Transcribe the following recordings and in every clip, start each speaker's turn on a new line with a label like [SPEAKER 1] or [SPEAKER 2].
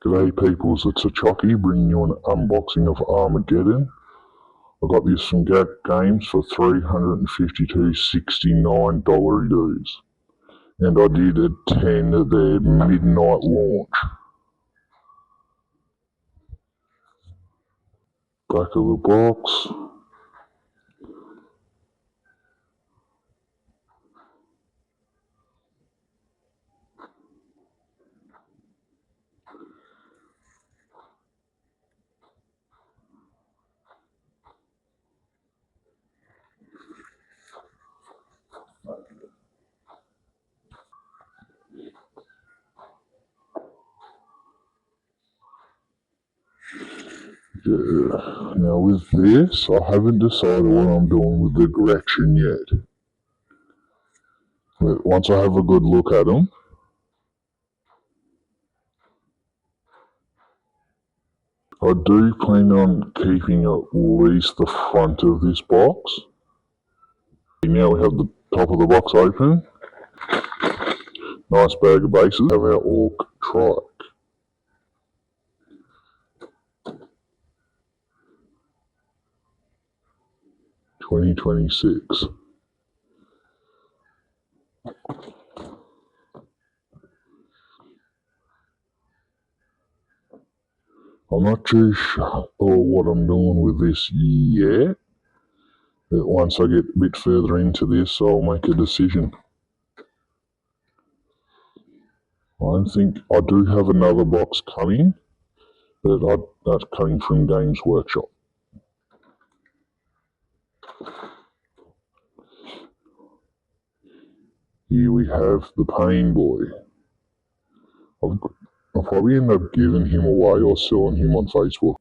[SPEAKER 1] G'day peoples, it's a Chucky bringing you an unboxing of Armageddon. I got this from Gap Games for $352.69 dues. And I did attend their midnight launch. Back of the box. Yeah. Now with this, I haven't decided what I'm doing with the direction yet. But once I have a good look at them, I do plan on keeping at least the front of this box. Now we have the top of the box open. Nice bag of bases. Have our Orc Trike. $20.26. I'm not too sure what I'm doing with this yet. But once I get a bit further into this, I'll make a decision. I think I do have another box coming, but that's coming from Games Workshop. Here we have the Pain Boy. I'll probably end up giving him away or selling him on Facebook.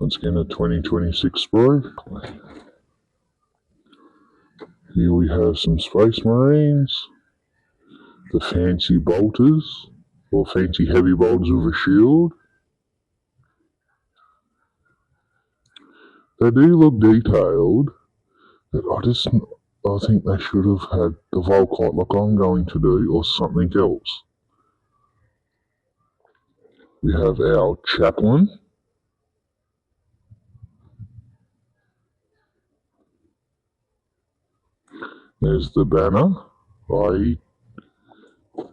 [SPEAKER 1] Let's get a 2026 spray. Here we have some Space Marines, the fancy bolters, or fancy heavy bolters with a shield. They do look detailed, but I think they should have had the Volkite like I'm going to do, or something else. We have our Chaplain. There's the banner. I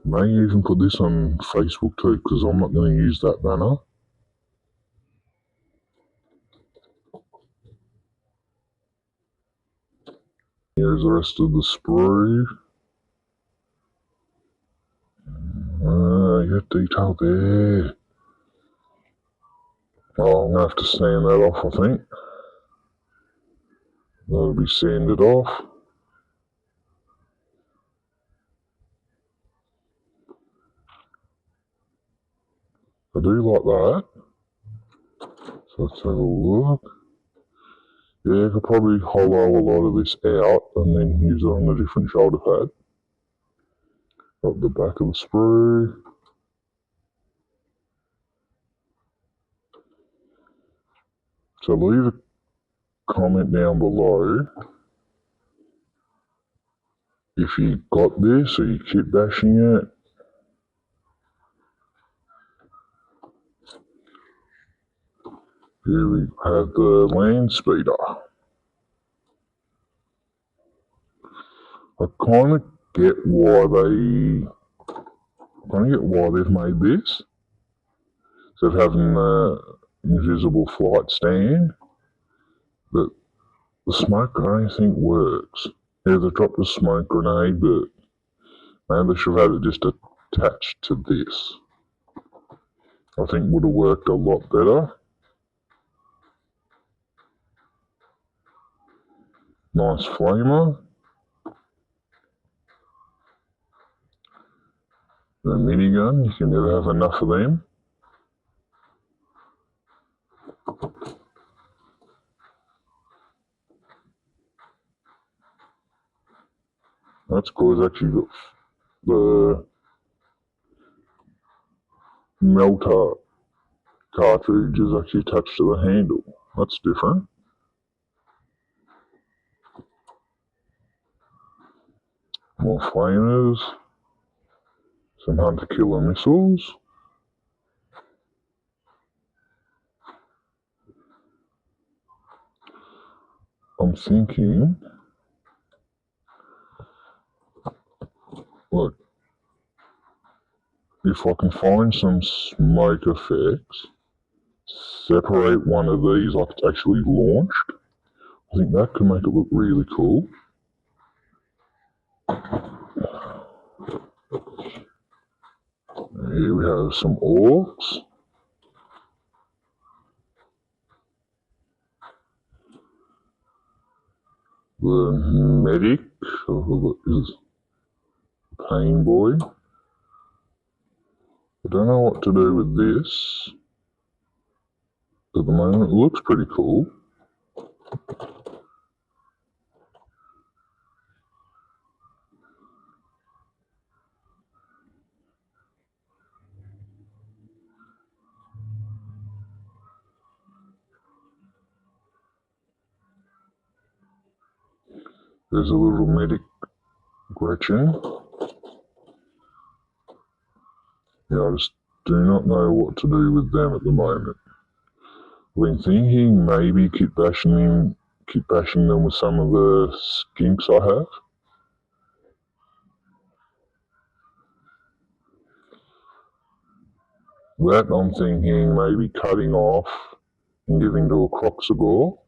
[SPEAKER 1] may even put this on Facebook too, because I'm not going to use that banner. Here's the rest of the sprue. You got detail there. Oh, I'm going to have to sand that off, I think. That'll be sanded off. I do like that. So let's have a look. Yeah, I could probably hollow a lot of this out and then use it on a different shoulder pad. Got the back of the sprue. So leave a comment down below if you got this or you kitbashing it. Here we have the land speeder. I kind of get why they've made this. Instead of having the invisible flight stand, but the smoke I don't think works. Yeah, they dropped the smoke grenade, but maybe they should have had it just attached to this. I think would have worked a lot better. Nice flamer. The minigun, you can never have enough of them. That's cool, it's actually got the melter cartridge is actually attached to the handle. That's different. more flamers, some hunter-killer missiles. I'm thinking, look, if I can find some smoke effects, separate one of these like it's actually launched, I think that could make it look really cool. Here we have some orcs. The medic, is Pain Boy. I don't know what to do with this. At the moment, it looks pretty cool. There's a little medic Gretchen. Yeah, I just do not know what to do with them at the moment. I've been thinking maybe kitbashing them with some of the skinks I have. That I'm thinking maybe cutting off and giving to a Croxagore.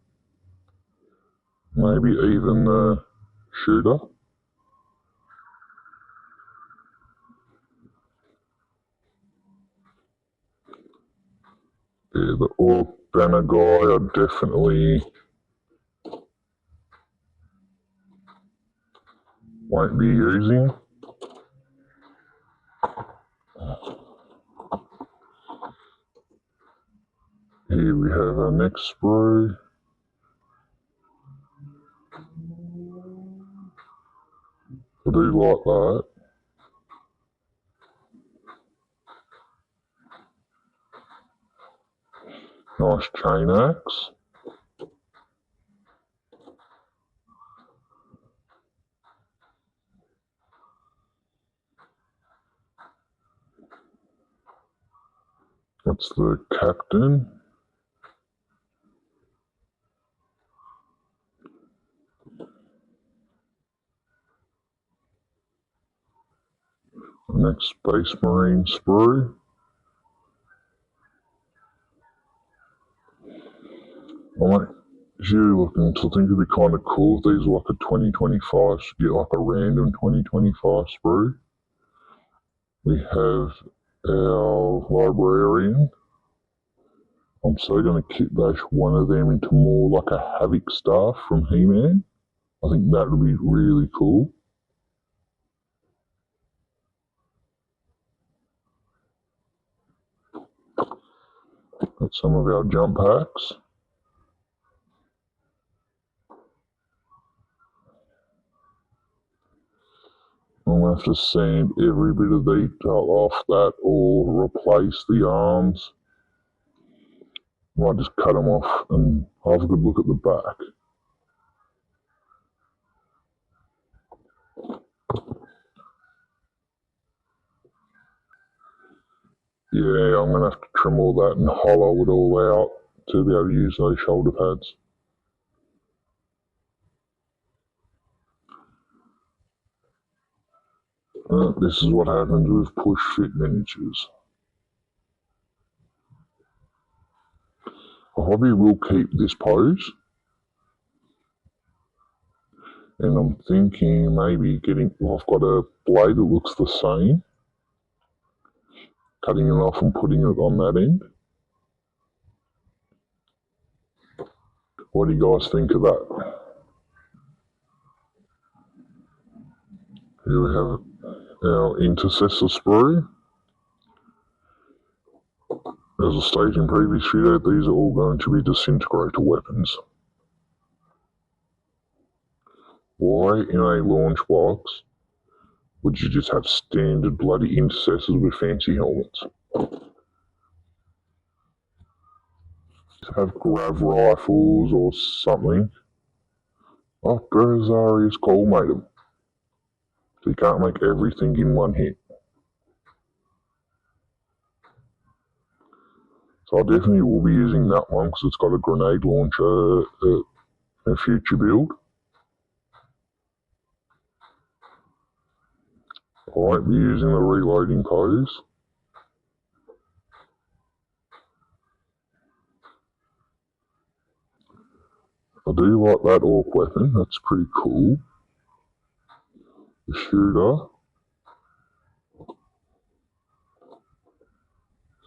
[SPEAKER 1] Maybe even the shooter. Yeah, the orc banner guy I definitely won't be using. Here we have our next sprue. I do like that. Nice chain axe. That's the captain. Next Space Marine sprue. I might looking to think it'd be kind of cool if these were like a 2025, get like a random 2025 sprue. We have our librarian. I'm so going to kitbash one of them into more like a Havoc staff from He-Man. I think that would be really cool. Got some of our jump packs. I'm going to have to sand every bit of detail off that or replace the arms. I might just cut them off and have a good look at the back. Yeah, I'm going to have to trim all that and hollow it all out to be able to use those shoulder pads. This is what happens with push fit miniatures. I probably will keep this pose. And I'm thinking maybe I've got a blade that looks the same. Cutting it off and putting it on that end. What do you guys think of that? Here we have our intercessor sprue. As I stated in previous video, these are all going to be disintegrator weapons. Why in a launch box would you just have standard bloody intercessors with fancy helmets? Have grav rifles or something. Oh, Berzarius Coal made them. So you can't make everything in one hit. So I definitely will be using that one because it's got a grenade launcher, a future build. I won't be using the reloading pose. I do like that orc weapon, that's pretty cool. The shooter.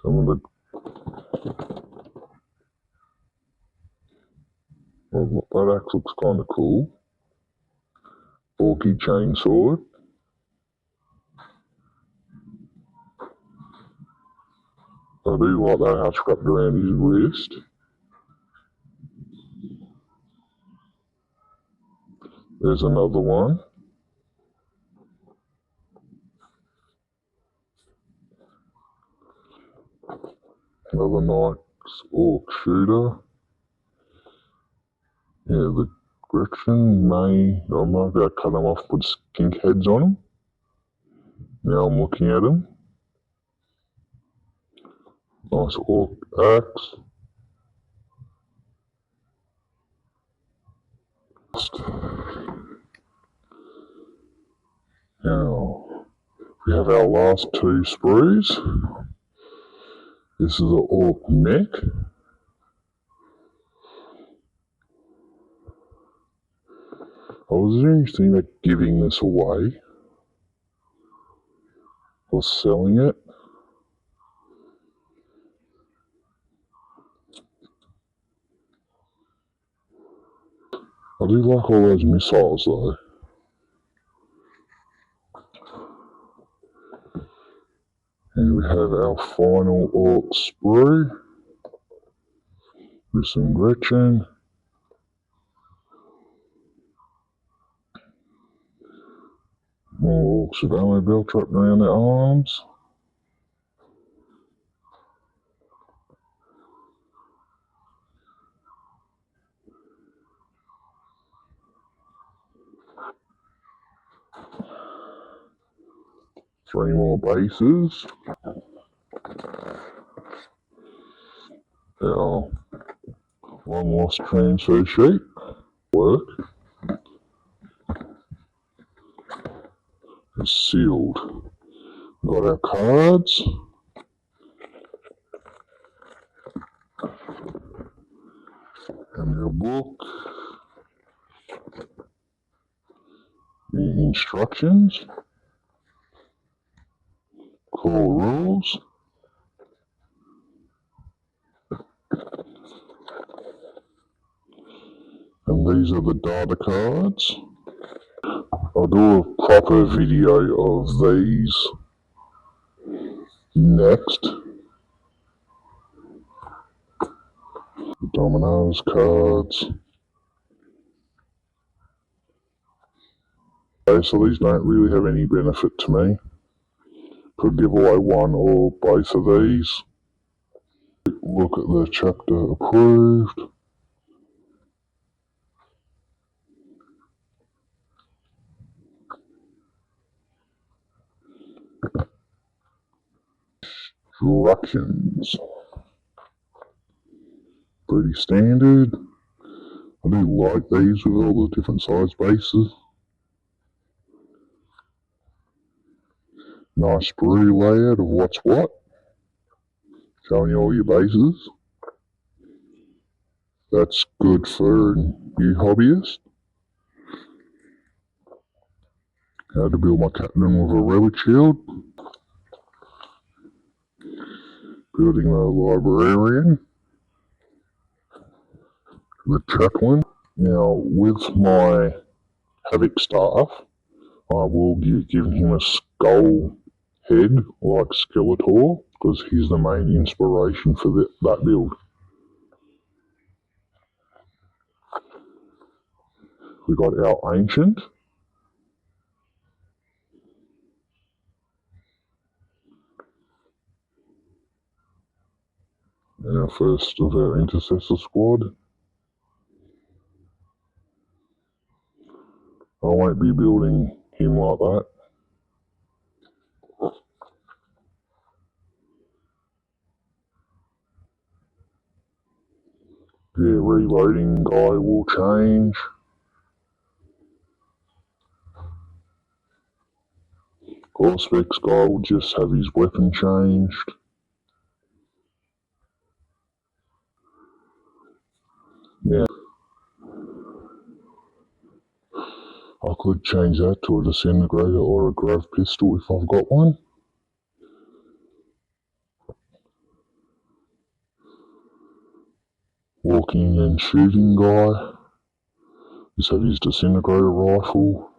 [SPEAKER 1] Some of the... Well, that axe looks kind of cool. Orky chainsword. I do like that hatch wrapped around his wrist. There's another one. Another nice orc shooter. Yeah, the Gretchen may... I might be able to cut them off, put skink heads on them. Now I'm looking at them. Nice orc axe. Now, we have our last two sprues. This is an orc mech. I was thinking about giving this away or selling it. I do like all those missiles though. And we have our final orc sprue with some Gretchen. More orcs with ammo belt wrapped around their arms. Three more bases. Our long lost transfer sheet. Work. It's sealed. Got our cards. And our book. The instructions. Core rules. And these are the data cards. I'll do a proper video of these next. The Dominoes cards. Okay, so these don't really have any benefit to me. Could give away one or both of these. Look at the chapter approved. Instructions. Pretty standard. I do like these with all the different size bases. Nice sprue layout of what's what. Showing you all your bases. That's good for you hobbyists. How to build my captain with a relic shield. Building the librarian. The chaplain. Now with my Havoc staff, I will give him a skull head like Skeletor because he's the main inspiration for that build. We got our ancient. And our first of our intercessor squad. I won't be building him like that. Yeah, reloading guy will change. Auspex guy will just have his weapon changed. Now, I could change that to a disintegrator or a grav pistol if I've got one. Walking and shooting guy. Just have his disintegrator rifle.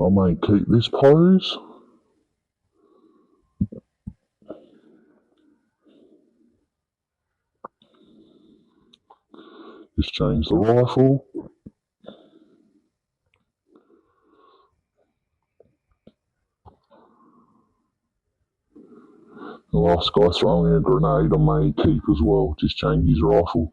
[SPEAKER 1] I may keep this pose. Just change the rifle. The last guy throwing a grenade I may keep as well. Just change his rifle.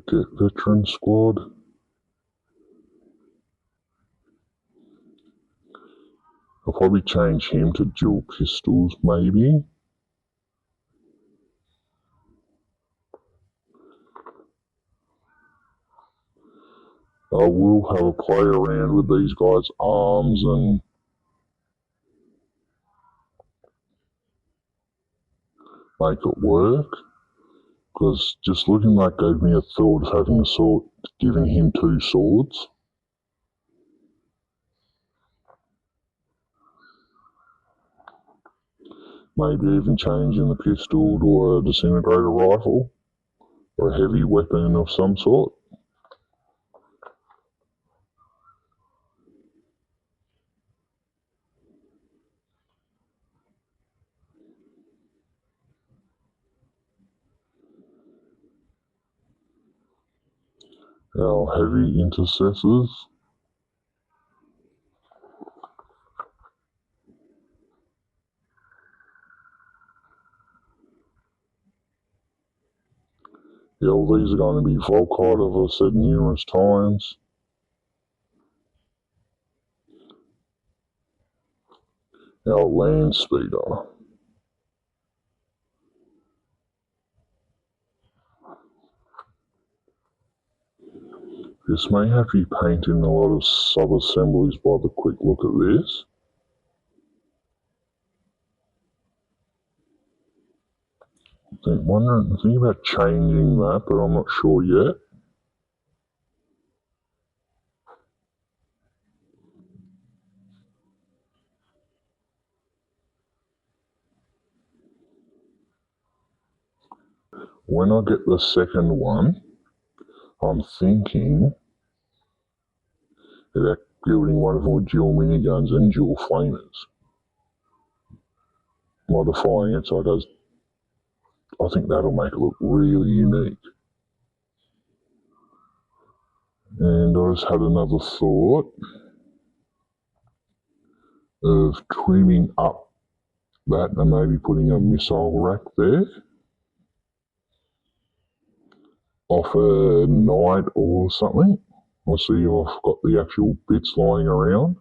[SPEAKER 1] Get veteran squad. I'll probably change him to dual pistols, maybe. I will have a play around with these guys' arms and make it work. Because just looking like gave me a thought of having a sword, giving him 2 swords. Maybe even changing the pistol to a disintegrator rifle or a heavy weapon of some sort. Our heavy intercessors. Yeah, all these are going to be Volkite, as I've said numerous times. Our land speeder. This may have to be painting a lot of sub-assemblies by the quick look at this. Thinking about changing that, but I'm not sure yet. When I get the second one, I'm thinking about building one of them with dual miniguns and dual flamers. Modifying it so it does. I think that'll make it look really unique. And I just had another thought of trimming up that and maybe putting a missile rack there off a knight or something. I'll see if I've got the actual bits lying around.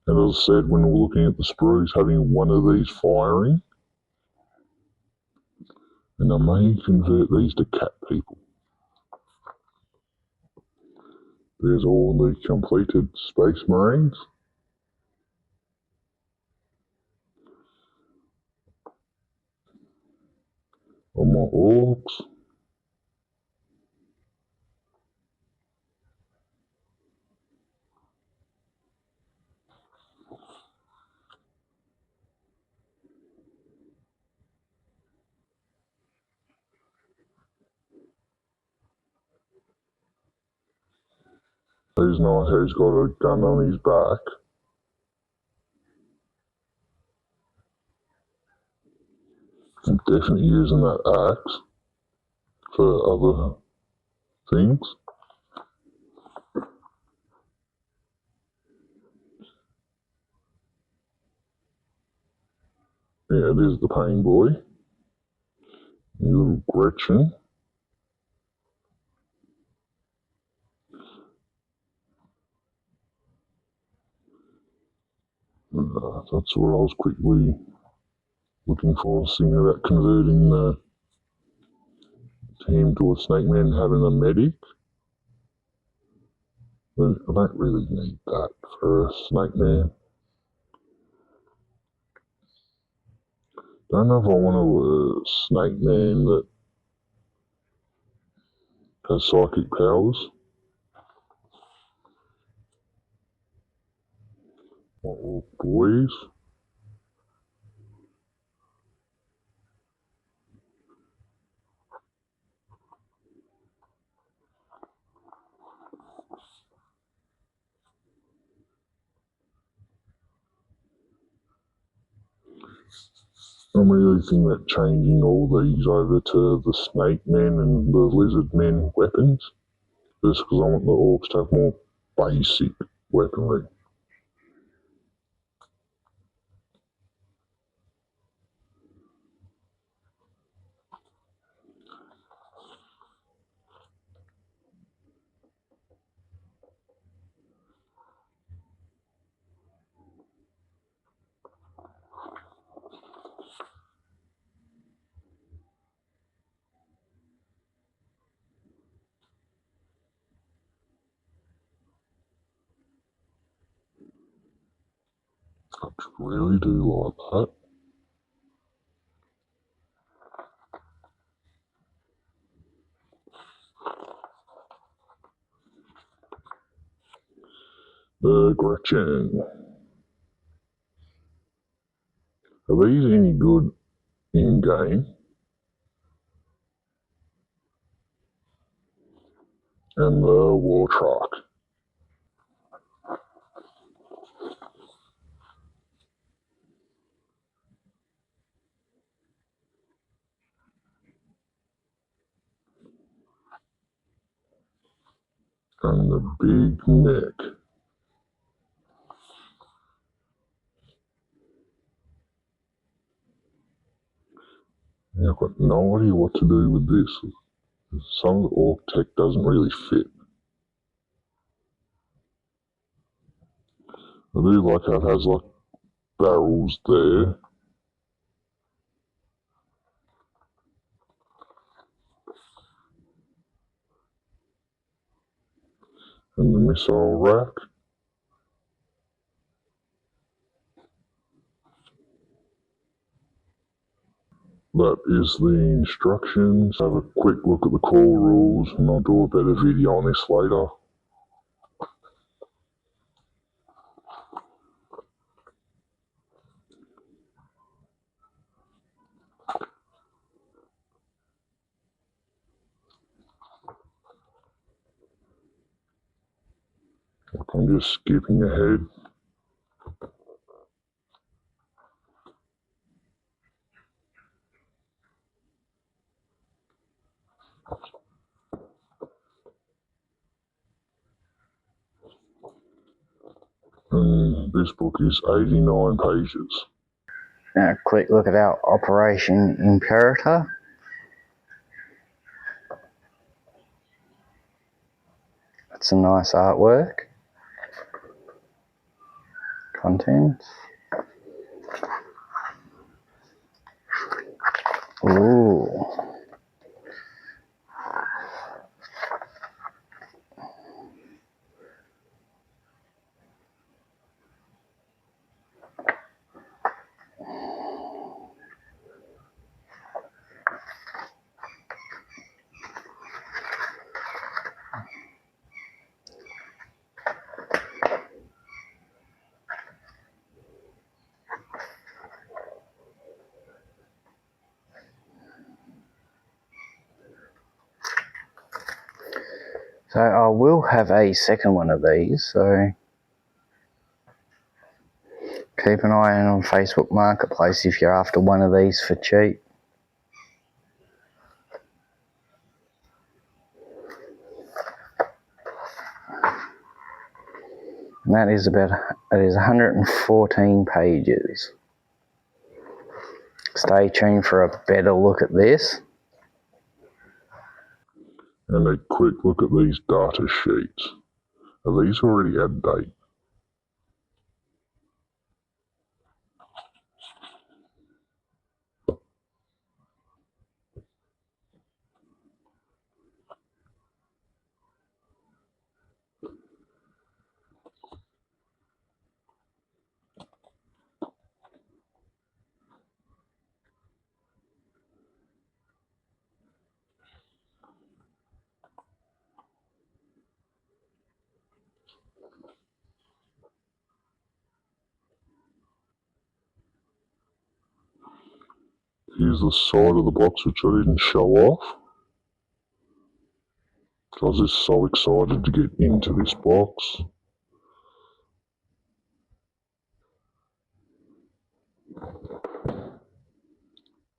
[SPEAKER 1] And as I said, when we're looking at the sprues, having one of these firing. And I may convert these to cat people. There's all the completed Space Marines. Or my orcs. Who's nice, who's got a gun on his back. I'm definitely using that axe for other things. Yeah, there's the pain boy. Your little Gretchen. That's what I was quickly looking for, seeing about converting the team to a snake man, having a medic. But I don't really need that for a snake man. Don't know if I want a snake man that has psychic powers. Oh, boys. I'm really thinking about changing all these over to the snake men and the lizard men weapons. Just because I want the orcs to have more basic weaponry. I really do like that. Gretchen. Are these any good in game? And the war truck. And the big neck. Yeah, I've got no idea what to do with this. Some of the orc tech doesn't really fit. I do like how it has like barrels there. And the missile rack. That is the instructions. Have a quick look at the core rules and I'll do a better video on this later. I'm just skipping ahead. And this book is 89 pages.
[SPEAKER 2] Now, a quick look at our Operation Imperator. That's a nice artwork. Contents. Ooh. So I will have a second one of these, so keep an eye on Facebook Marketplace if you're after one of these for cheap. And that is 114 pages. Stay tuned for a better look at this.
[SPEAKER 1] And a quick look at these data sheets. Are these already out of date? Here's the side of the box which I didn't show off. I was just so excited to get into this box.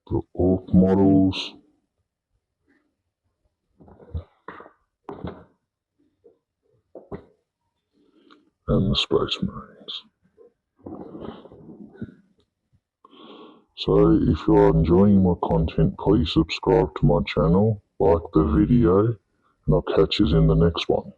[SPEAKER 1] The Orc models. And the Space Marines. So if you are enjoying my content, please subscribe to my channel, like the video, and I'll catch you in the next one.